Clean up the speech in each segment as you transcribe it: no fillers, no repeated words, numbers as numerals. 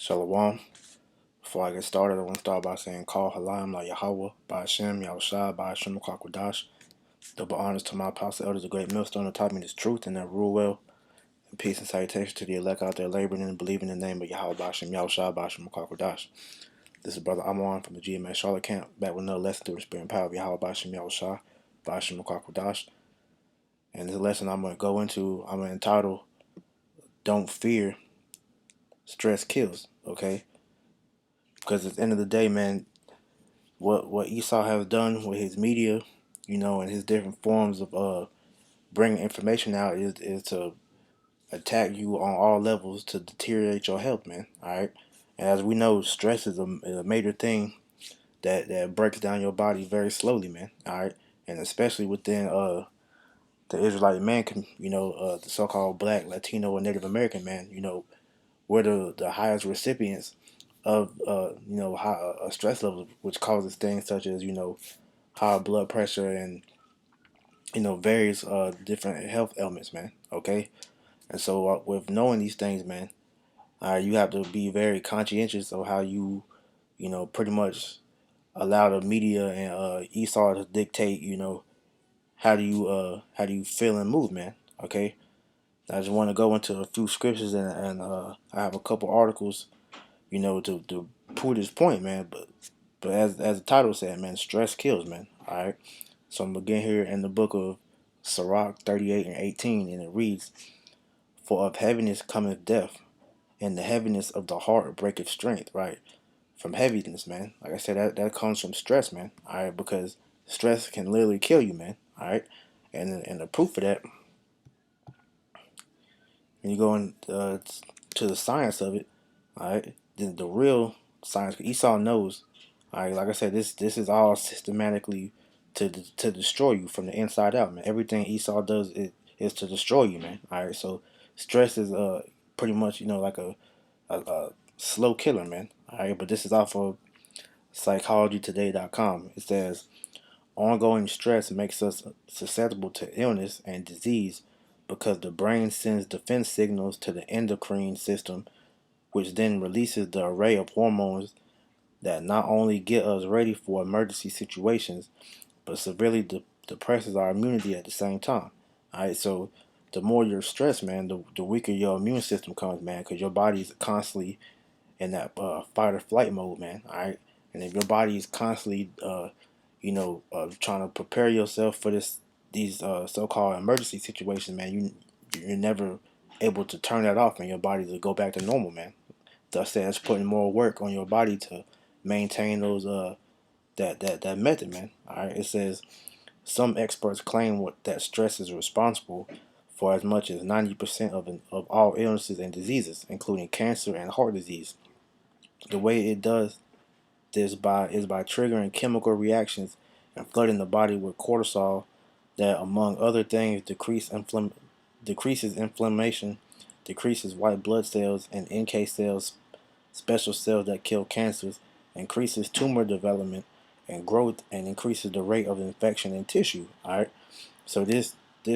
Shalom. Before I get started, I want to start by saying, Call Halam La Yahweh, by Hashem, Yahushua, by Hashem Kwadash. Double honors to my apostle elders, the great millstone, who taught me this truth and that rule well. And peace and salutation to the elect out there laboring and believing in the name of Yahweh, by Hashem, Yahushua, by Hashem Kwadash. This is Brother Amon from the GMS Charlotte camp, back with another lesson through the spirit and power of Yahweh, by Hashem, Yahushua, by Hashem Kwadash. And this lesson I'm going to go into, I'm going to entitle, Don't Fear, Stress Kills, okay? Because at the end of the day, man, what Esau has done with his media, and his different forms of bringing information out is to attack you on all levels to deteriorate your health, man. All right, and as we know, stress is a major thing that breaks down your body very slowly, man. All right, and especially within the Israelite man, the so-called Black, Latino, and Native American man, we're the highest recipients of high stress levels, which causes things such as high blood pressure and various different health ailments, man. Okay, and so with knowing these things, man, you have to be very conscientious of how you pretty much allow the media and Esau to dictate how do you feel and move, man. Okay, I just want to go into a few scriptures and I have a couple articles to prove this point, man. But as the title said, man, stress kills, man. All right. So I'm gonna begin here in the book of Sirach 38 and 18, and it reads, "For of heaviness cometh death, and the heaviness of the heart breaketh strength." Right. From heaviness, man. Like I said, that comes from stress, man. All right, because stress can literally kill you, man. All right, and the proof of that, when you go to the science of it, all right, the real science. Esau knows. All right, like I said, this is all systematically to destroy you from the inside out, man. Everything Esau does is to destroy you, man. All right, so stress is pretty much like a slow killer, man. All right, but this is off of psychologytoday.com. It says ongoing stress makes us susceptible to illness and disease because the brain sends defense signals to the endocrine system, which then releases the array of hormones that not only get us ready for emergency situations, but severely depresses our immunity at the same time. All right, so the more you're stressed, man, the weaker your immune system comes, man, because your body is constantly in that fight or flight mode, man. All right, and if your body is constantly, trying to prepare yourself for these so-called emergency situations, man, you're never able to turn that off and your body to go back to normal, man. Thus, that's putting more work on your body to maintain those that method, man. All right, it says some experts claim that stress is responsible for as much as 90% of all illnesses and diseases, including cancer and heart disease. The way it does this is by triggering chemical reactions and flooding the body with cortisol that, among other things, decreases inflammation, decreases white blood cells and NK cells, special cells that kill cancers, increases tumor development and growth, and increases the rate of infection in tissue. All right, so this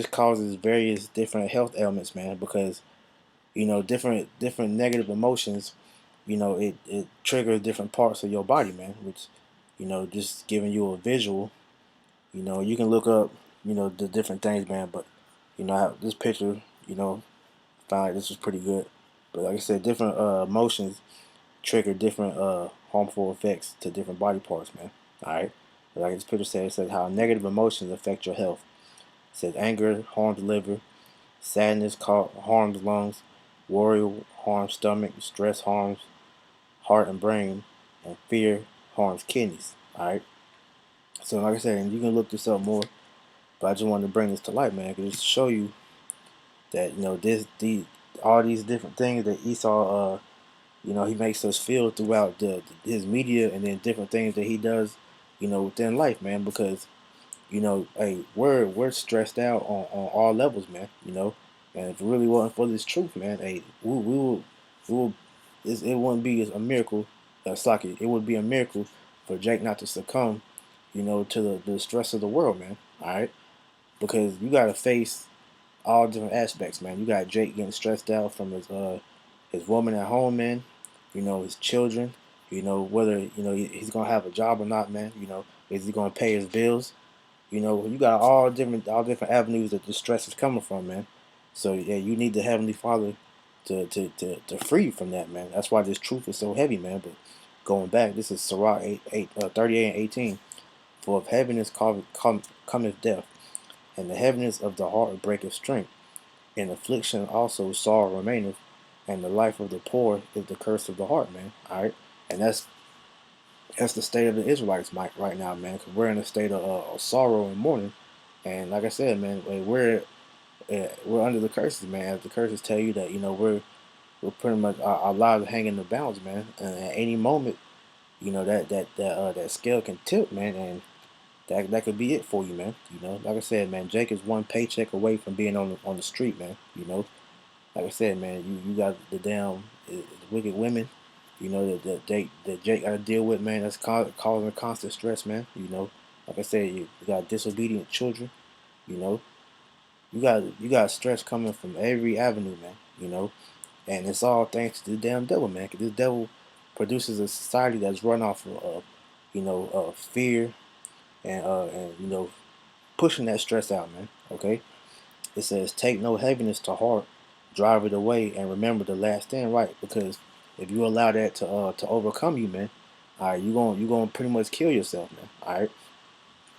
causes various different health ailments, man, because different negative emotions, it triggers different parts of your body, man, which just giving you a visual. You can look up the different things, man, but I have this picture, found like this was pretty good. But like I said, different emotions trigger different harmful effects to different body parts, man. All right, like this picture says, it says how negative emotions affect your health. It says anger harms the liver, sadness harms lungs, worry harms stomach, stress harms heart and brain, and fear harms kidneys. All right. So like I said, and you can look this up more, but I just wanted to bring this to light, man, because to show you that all these different things that Esau he makes us feel throughout his media and then different things that he does within life, man, because hey, we're stressed out on all levels, man. And if it really wasn't for this truth, man, hey, we will it wouldn't be a miracle, Saki. It would be a miracle for Jake not to succumb, to the stress of the world, man. All right, because you got to face all different aspects, man. You got Jake getting stressed out from his woman at home, man. his children, whether he's gonna have a job or not, man. Is he gonna pay his bills? You got all different avenues that the stress is coming from, man. So yeah, you need the Heavenly Father to free you from that, man. That's why this truth is so heavy, man. But going back, this is Sirach 38 and 18. For of heaviness cometh death, and the heaviness of the heart breaketh strength. In affliction also sorrow remaineth, and the life of the poor is the curse of the heart, man. All right, and that's the state of the Israelites, Mike, right now, man. Because we're in a state of sorrow and mourning, and like I said, man, we're under the curses, man. As the curses tell you that we're pretty much our lives are hanging in the balance, man. And at any moment, that scale can tilt, man, and that could be it for you, man. Like I said, man, Jake is one paycheck away from being on the street, man. Like I said, man, you got the damn wicked women, that Jake got to deal with, man. That's causing constant stress, man. Like I said, you got disobedient children. You know, you got stress coming from every avenue, man. And it's all thanks to the damn devil, man. 'Cause this devil produces a society that's run off of, fear and pushing that stress out, man. Okay. It says, take no heaviness to heart, drive it away, and remember the last stand right. Because if you allow that to overcome you, man, all right, you gonna pretty much kill yourself, man. All right.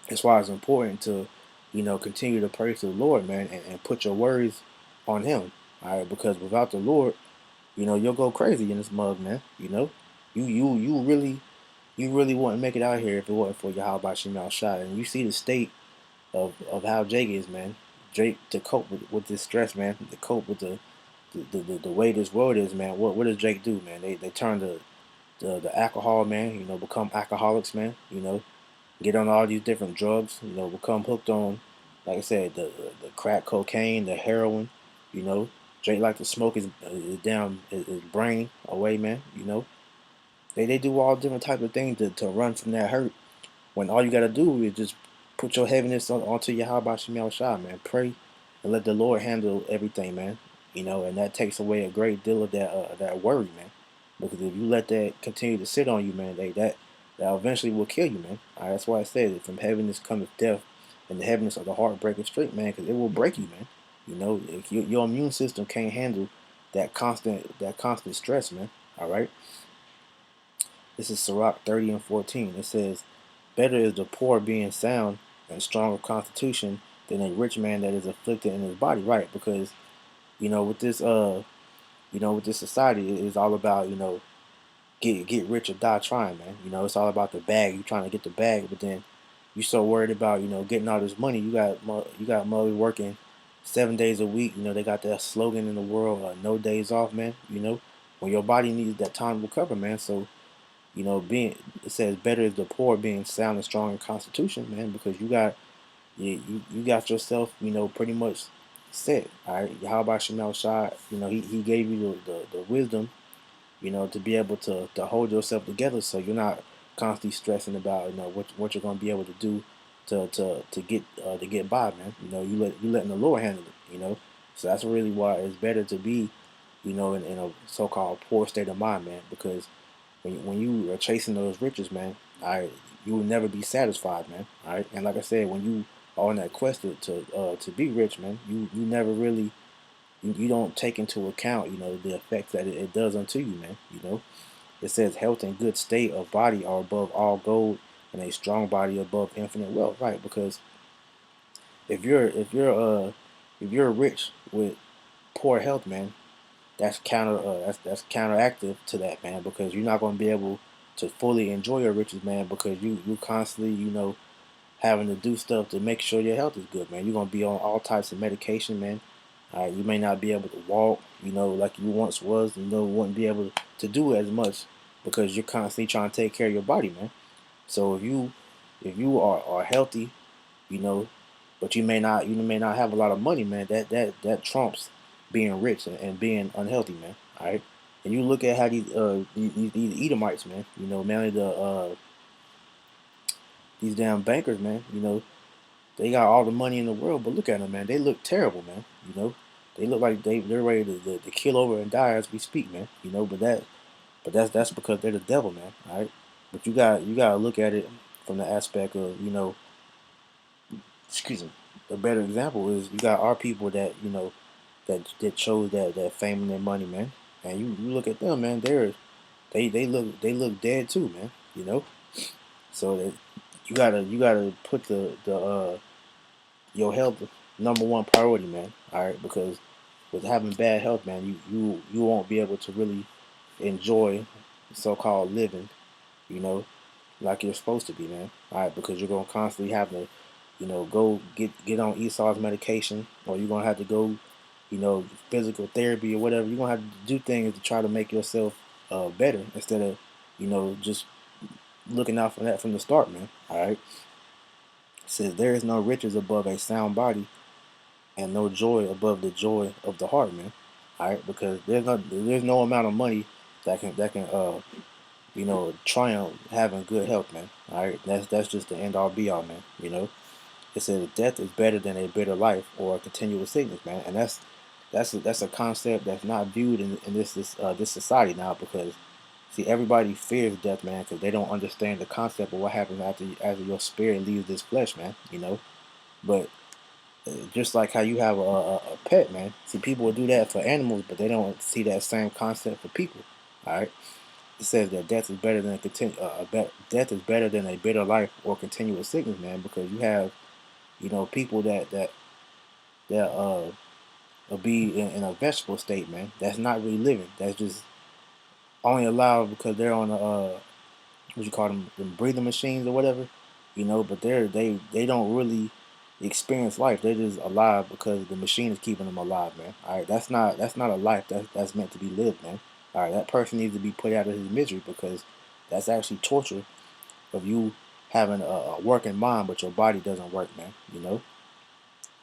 That's why it's important to, continue to pray to the Lord, man, and put your worries on Him. All right. Because without the Lord, you'll go crazy in this mug, man. You really wouldn't make it out here if it wasn't for Yahweh Shemal Shah. And you see the state of how Jake is, man. Jake, to cope with this stress, man, to cope with the way this world is, man. What does Jake do, man? They turn the alcohol, man. Become alcoholics, man. Get on all these different drugs. Become hooked on, like I said, the crack cocaine, the heroin. You know, Jake like to smoke his brain away, man. They do all different types of things to run from that hurt, when all you gotta do is just put your heaviness onto Yahweh Shemel Shah, man. Pray and let the Lord handle everything, man. And that takes away a great deal of that worry, man. Because if you let that continue to sit on you, man, that eventually will kill you, man. All right, that's why I said it. From heaviness cometh death, and the heaviness of the heart breaketh straight, man. Because it will break you, man. If your immune system can't handle that constant stress, man. All right. This is Sirach 30 and 14. It says, better is the poor being sound and strong of constitution than a rich man that is afflicted in his body, right? Because, with this society, it's all about, get rich or die trying, man. It's all about the bag. You trying to get the bag, but then you so worried about, getting all this money. You got mother working 7 days a week. They got that slogan in the world, no days off, man. When your body needs that time to recover, man. So being it says better is the poor being sound and strong in constitution, man, because you got yourself, pretty much set. All right, how about Shemal Shah? He gave you the wisdom, to be able to hold yourself together, so you're not constantly stressing about what you're gonna be able to do to get by, man. You letting the Lord handle it. So that's really why it's better to be, in a so-called poor state of mind, man, because when you are chasing those riches, man, you will never be satisfied, man. All right, and like I said, when you are on that quest to be rich, man, you never really you don't take into account, the effects that it does unto you, man. It says health and good state of body are above all gold, and a strong body above infinite wealth, right? Because if you're rich with poor health, man, that's counteractive to that, man, because you're not going to be able to fully enjoy your riches, man, because you constantly, having to do stuff to make sure your health is good, man. You're gonna be on all types of medication, man. You may not be able to walk, like you once was. Wouldn't be able to do as much because you're constantly trying to take care of your body, man. So if you are healthy, you know, but you may not have a lot of money, man. That trumps being rich and being unhealthy, man. All right. And you look at how these Edomites, man. Mainly these damn bankers, man. They got all the money in the world, but look at them, man. They look terrible, man. They look like they're ready to kill over and die as we speak, man. But But that's because they're the devil, man. All right. But you gotta look at it from the aspect of, excuse me. A better example is you got our people that that chose that fame and their money, man. And you look at them, man. They look dead too, man. So that you gotta put the your health number one priority, man. All right, because with having bad health, man, you won't be able to really enjoy so-called living, you know, like you're supposed to be, man. All right, because you're gonna constantly have to, go get on Esau's medication, or you're gonna have to go, physical therapy or whatever. You're gonna have to do things to try to make yourself better instead of, just looking out for that from the start, man. All right. It says there is no riches above a sound body, and no joy above the joy of the heart, man. All right, because there's no amount of money that can triumph having good health, man. All right, that's just the end all be all, man. It says death is better than a bitter life or a continual sickness, man, and that's a concept that's not viewed in this society now because see everybody fears death, man, because they don't understand the concept of what happens after your spirit leaves this flesh, man. But just like how you have a pet, man. See, people will do that for animals, but they don't see that same concept for people. All right. It says that death is better than a bitter life or continuous sickness, man, because you have people that will be in a vegetable state, man. That's not really living. That's just only allowed because they're on what you call them breathing machines or whatever, but they don't really experience life. They're just alive because the machine is keeping them alive, man. All right, that's not a life that's meant to be lived, man. All right, that person needs to be put out of his misery because that's actually torture of you having a working mind, but your body doesn't work, man.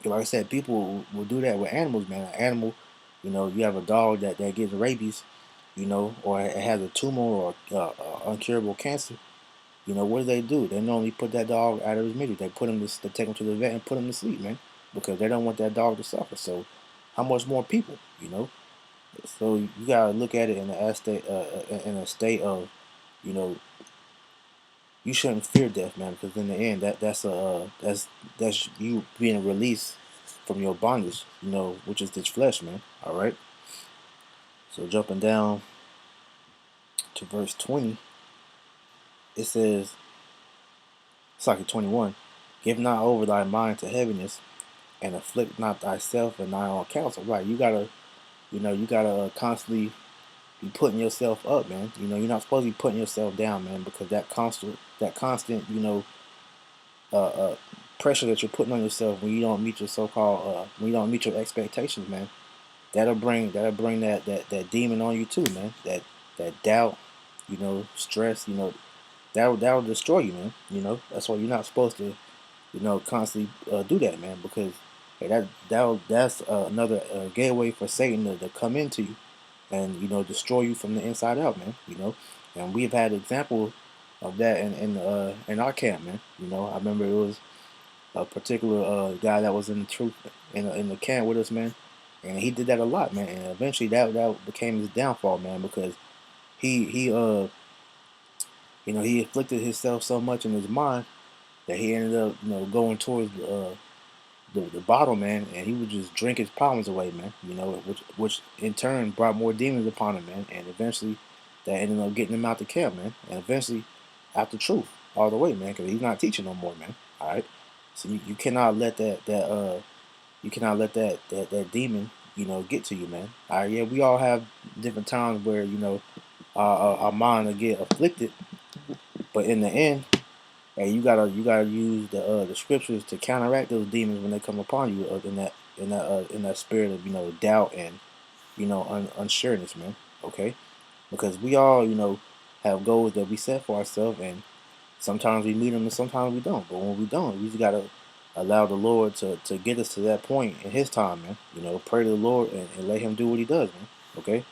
Like I said, people will do that with animals, man. An animal, you have a dog that gets rabies, or it has a tumor or uncurable cancer. What do? They normally put that dog out of his misery. They take him to the vet and put him to sleep, man, because they don't want that dog to suffer. So, how much more people? So you gotta look at it in a state of, you know, you shouldn't fear death, man, because in the end, that's you being released from your bondage, which is this flesh, man. All right. So jumping down to verse 20, it says, it's like 21. Give not over thy mind to heaviness, and afflict not thyself and thy own counsel. Right, you gotta constantly be putting yourself up, man. You're not supposed to be putting yourself down, man, because that constant, uh, uh, pressure that you're putting on yourself when you don't meet your so-called when you don't meet your expectations, man. That'll bring that demon on you too, man. That doubt, stress, that'll destroy you, man. That's why you're not supposed to constantly do that, man, because hey, that's another gateway for Satan to come into you and destroy you from the inside out, man. And we've had example of that in our camp, man. I remember it was a particular guy that was in the truth in the camp with us, man, and he did that a lot, man. And eventually that became his downfall, man, because he he afflicted himself so much in his mind that he ended up going towards the bottle, man, and he would just drink his problems away, man. Which in turn brought more demons upon him, man, and eventually that ended up getting him out the camp, man, and eventually out the truth all the way, man, because he's not teaching no more, man. All right, so you cannot let that demon get to you, man. All right, yeah, we all have different times where our mind will get afflicted, but in the end, hey, you gotta use the scriptures to counteract those demons when they come upon you in that spirit of doubt and unsureness, man. Okay, because we all have goals that we set for ourselves, and sometimes we meet them and sometimes we don't. But when we don't, we just gotta allow the Lord to get us to that point in His time, man. Pray to the Lord and let Him do what He does, man. Okay. It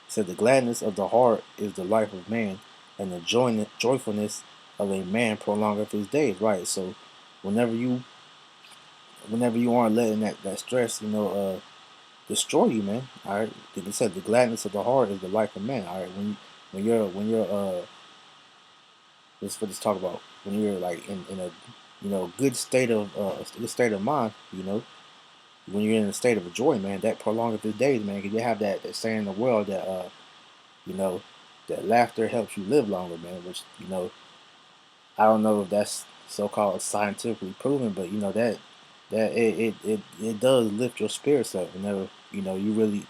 said the gladness of the heart is the life of man, and the joyfulness of a man prolongeth his days. Right. So whenever you whenever you aren't letting that stress, destroy you, man. All right. Like I said, the gladness of the heart is the life of man. All right. when you're let's talk about when you're like in a good state of good state of mind, when you're in a state of joy, man, that prolongs the days, man. Cause you have that saying in the world that you know that laughter helps you live longer, man. Which I don't know if that's so-called scientifically proven, but that it does lift your spirits up whenever you really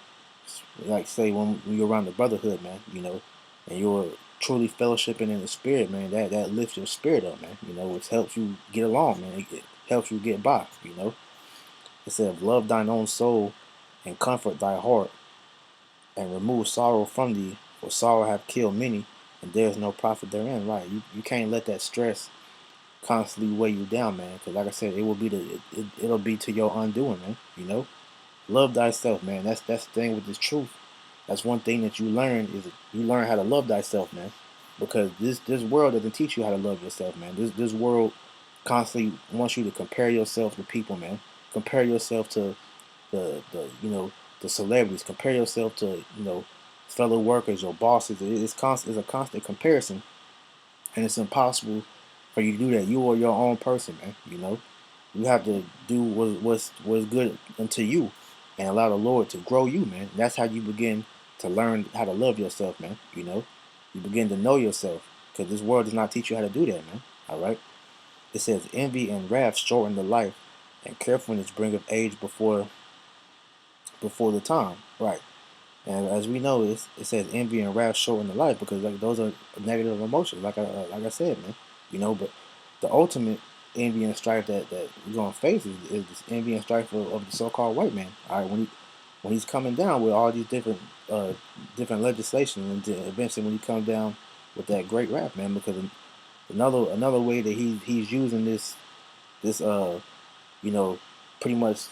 like say when you're around the brotherhood, man, and you're truly fellowshipping in the spirit, man. That lifts your spirit up, man. Which helps you get along, man. It helps you get by. It said, "Love thine own soul, and comfort thy heart, and remove sorrow from thee, for sorrow hath killed many, and there is no profit therein." Right? You can't let that stress constantly weigh you down, man. Because like I said, it'll be to your undoing, man. Love thyself, man. That's the thing with this truth. That's one thing that you learn is you learn how to love thyself, man. Because this world doesn't teach you how to love yourself, man. This world constantly wants you to compare yourself to people, man. Compare yourself to the celebrities. Compare yourself to fellow workers or bosses. It's a constant comparison, and it's impossible for you to do that. You are your own person, man. You have to do what's good unto you, and allow the Lord to grow you, man. That's how you begin to learn how to love yourself, man. You begin to know yourself, because this world does not teach you how to do that, man. All right. It says envy and wrath shorten the life, and carefulness bringeth age before the time. Right. And as we know, it says envy and wrath shorten the life, because like those are negative emotions, like I said, man. But the ultimate envy and strife that we're gonna face is this envy and strife of the so-called white man. All right, when he's coming down with all these different legislation, and eventually when he comes down with that great wrath, man, because another way that he's using this pretty much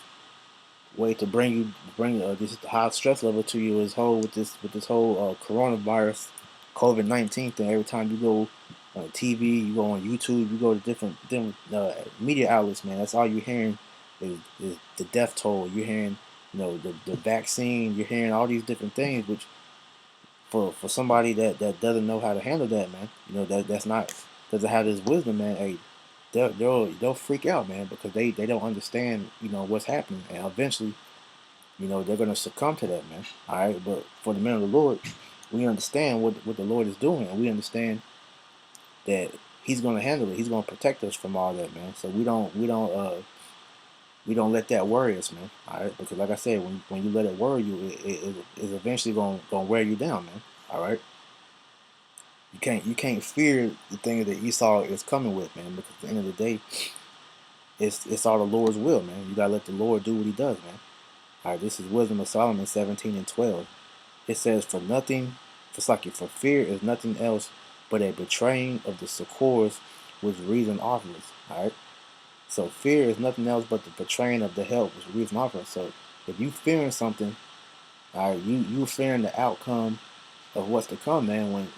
way to bring this high stress level to you is whole with this whole coronavirus COVID-19 thing. Every time you go on TV, you go on YouTube, you go to different media outlets, man. That's all you're hearing is the death toll. You're hearing the vaccine. You're hearing all these different things, which for somebody that doesn't know how to handle that, man. That's not doesn't have this wisdom, man. Hey, they'll freak out, man, because they don't understand what's happening, and eventually they're gonna succumb to that, man. All right, but for the men of the Lord, we understand what the Lord is doing, and we understand that He's gonna handle it. He's gonna protect us from all that, man. So we don't let that worry us, man. All right, because like I said, when you let it worry you, it is eventually gonna wear you down, man. All right, you can't fear the thing that Esau is coming with, man. Because at the end of the day, it's all the Lord's will, man. You gotta let the Lord do what He does, man. All right, this is Wisdom of Solomon 17 and 12. It says, for fear is nothing else but a betraying of the succors which reason offers. All right, so fear is nothing else but the betraying of the help which reason offers. So if you fearing something, all right, you fearing the outcome of what's to come, man. When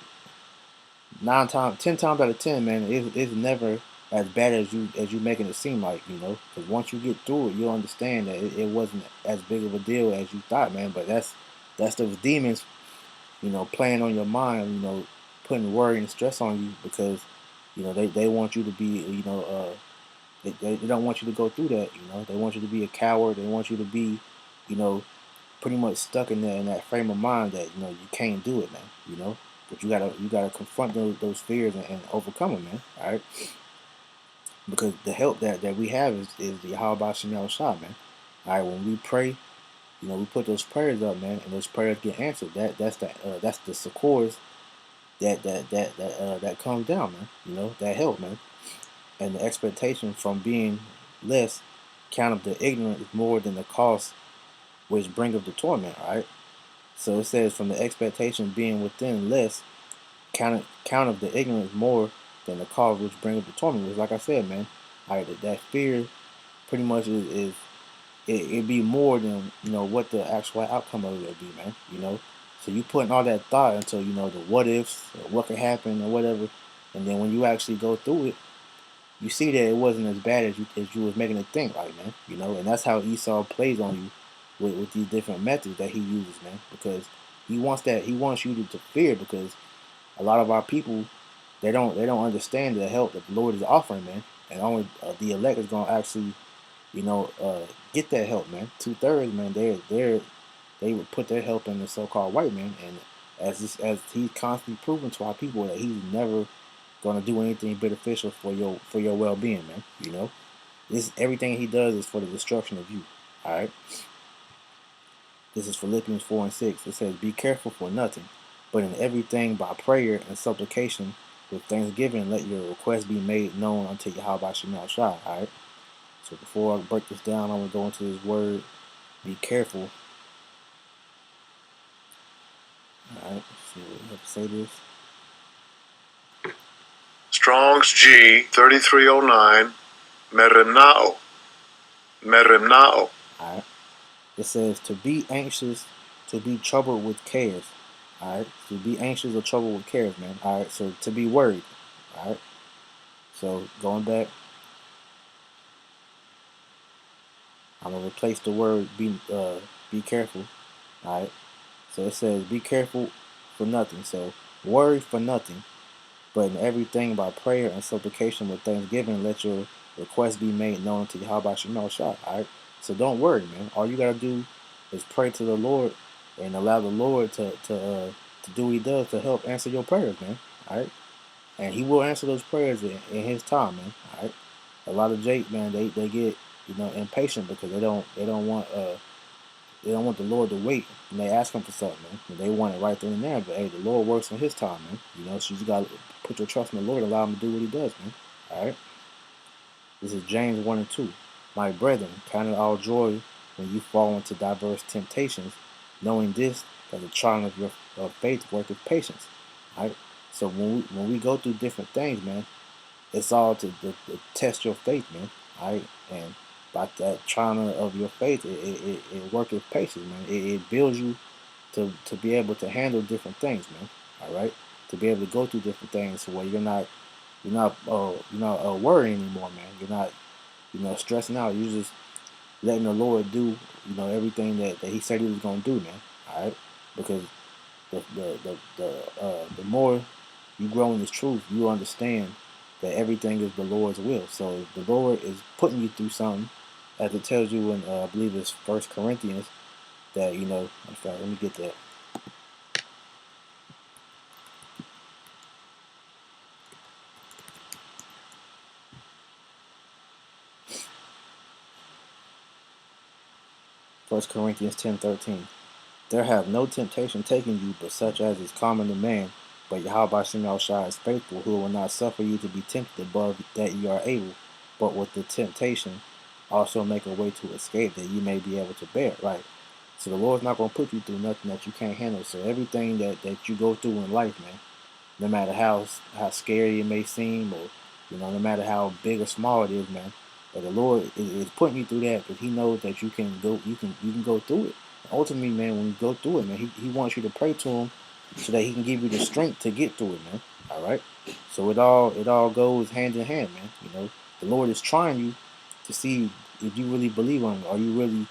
10 times out of 10, man, it's never as bad as you making it seem like, because once you get through it, you'll understand that it wasn't as big of a deal as you thought, man. But that's those demons, playing on your mind, putting worry and stress on you, because they want you to be, they don't want you to go through that, they want you to be a coward. They want you to be, you know, pretty much stuck in that frame of mind that you can't do it, man. But you gotta confront those fears and overcome them, man. All right, because the help that we have is the how about Shemal Shah, man. All right, when we pray, we put those prayers up, man, and those prayers get answered. That's the succors that comes down, man. That help, man, and the expectation from being less count of the ignorant is more than the cost which bringeth the torment. All right. So it says, from the expectation being within less, count of the ignorance more than the cause which bringeth the torment. Which, like I said, man, all right, that fear pretty much is it be more than what the actual outcome of it would be, man. So you putting all that thought into the what ifs, or what could happen, or whatever, and then when you actually go through it, you see that it wasn't as bad as you was making it think, like, man. And that's how Esau plays on you with these different methods that he uses, man, because he wants you to fear, because a lot of our people, they don't understand the help that the Lord is offering, man, and only the elect is gonna actually, you know, get that help, man. 2/3, man, they would put their help in the so-called white man, and as he's constantly proving to our people that he's never gonna do anything beneficial for your well-being, man. You know, this everything he does is for the destruction of you. All right. This is Philippians 4:6. It says, "Be careful for nothing, but in everything by prayer and supplication with thanksgiving, let your requests be made known unto Yahweh Shemel Shai." All right. So before I break this down, I'm gonna go into this word. Be careful. All right. Let's see what we have to say this. Strong's G 3309. Merenao. Merenao. All right. It says to be anxious, to be troubled with cares. All right. To be anxious or troubled with cares, man. All right. So to be worried. All right. So going back, I'm gonna replace the word be careful. All right. So it says be careful for nothing. So worry for nothing, but in everything by prayer and supplication with thanksgiving, let your requests be made known to Yahweh Shemel Shah. All right. So don't worry, man. All you gotta do is pray to the Lord and allow the Lord to do what He does to help answer your prayers, man. All right. And He will answer those prayers in His time, man. All right. A lot of Jake, man, they get impatient because they don't want the Lord to wait, and they ask Him for something, man. And they want it right then and there. But hey, the Lord works in His time, man. So you just gotta put your trust in the Lord, and allow Him to do what He does, man. All right. This is James 1:2. My brethren, count it all joy when you fall into diverse temptations, knowing this, that the trying of your faith worketh patience. All right. So when we go through different things, man, it's all to test your faith, man. All right. And by that trying of your faith, it works with patience, man. It builds you to be able to handle different things, man. All right. To be able to go through different things, so where you're not worrying anymore, man. You're not stressing out. You're just letting the Lord do everything that He said He was gonna do, man. All right. Because the more you grow in this truth, you understand that everything is the Lord's will. So if the Lord is putting you through something, as it tells you in I believe it's First Corinthians, that in fact, let me get that. First Corinthians 10:13. There have no temptation taken you but such as is common to man. But Yahweh Shem Shai is faithful, who will not suffer you to be tempted above that you are able, but with the temptation also make a way to escape that you may be able to bear. Right. So the Lord's not gonna put you through nothing that you can't handle. So everything that you go through in life, man, no matter how scary it may seem, or no matter how big or small it is, man. But the Lord is putting you through that because He knows that you can go through it. Ultimately, man, when you go through it, man, He wants you to pray to Him so that He can give you the strength to get through it, man. All right. So it all goes hand in hand, man. The Lord is trying you to see if you really believe on Him. Are you really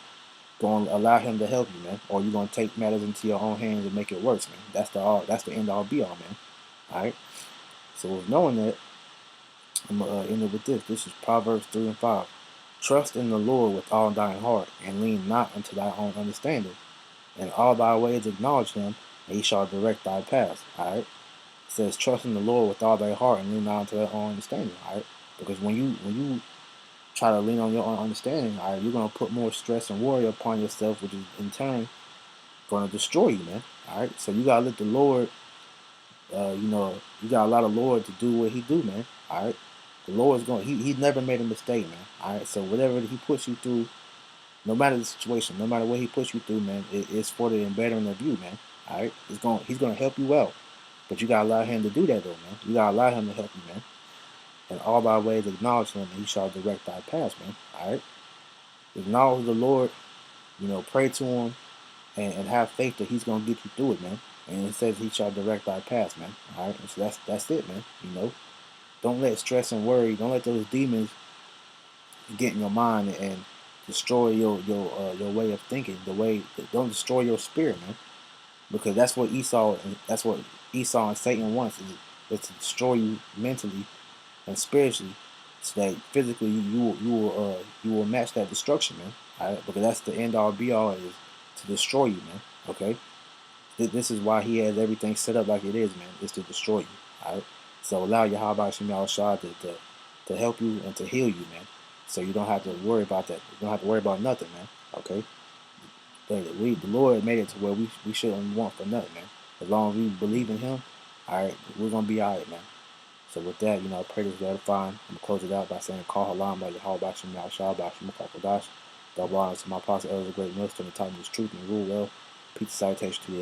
going to allow Him to help you, man? Or are you going to take matters into your own hands and make it worse, man? That's the end all be all, man. All right. So with knowing that, I'm gonna end it with this. This is Proverbs 3:5. Trust in the Lord with all thine heart, and lean not unto thy own understanding. In all thy ways acknowledge Him, and He shall direct thy paths. All right. It says, trust in the Lord with all thy heart, and lean not unto thy own understanding. All right. Because when you try to lean on your own understanding, all right, you're gonna put more stress and worry upon yourself, which is in turn gonna destroy you, man. All right. So you gotta let the Lord. You got a lot of Lord to do what He do, man. All right. The Lord's going. He's never made a mistake, man. All right. So whatever He puts you through, no matter the situation, no matter what He puts you through, man, it's for the betterment of you, man. All right. He's gonna help you out, but you gotta allow Him to do that, though, man. You gotta allow Him to help you, man. And all thy ways acknowledge Him, and He shall direct thy paths, man. All right. Acknowledge the Lord. Pray to Him, and have faith that He's gonna get you through it, man. And it says He shall direct thy paths, man. All right. And so that's it, man. Don't let stress and worry. Don't let those demons get in your mind destroy your way of thinking. Don't destroy your spirit, man. because that's what Esau and Satan wants is to destroy you mentally and spiritually, so that physically you will match that destruction, man. All right, because that's the end all be all is to destroy you, man. Okay, this is why he has everything set up like it is, man. Is to destroy you. All right, so allow Yahweh Shem Shah to help you and to heal you, man. So you don't have to worry about that. You don't have to worry about nothing, man. Okay, the Lord made it to where we shouldn't want for nothing, man. As long as we believe in Him, all right, we're gonna be all right, man. So with that, I pray this is edifying. I'm gonna close it out by saying, "Call Halam by Yahweh Bashim Yahshua Bashim Kakodash." Double honors to my apostle, elders, great millstone, and taught me this truth and rule well. Peace and salutation to the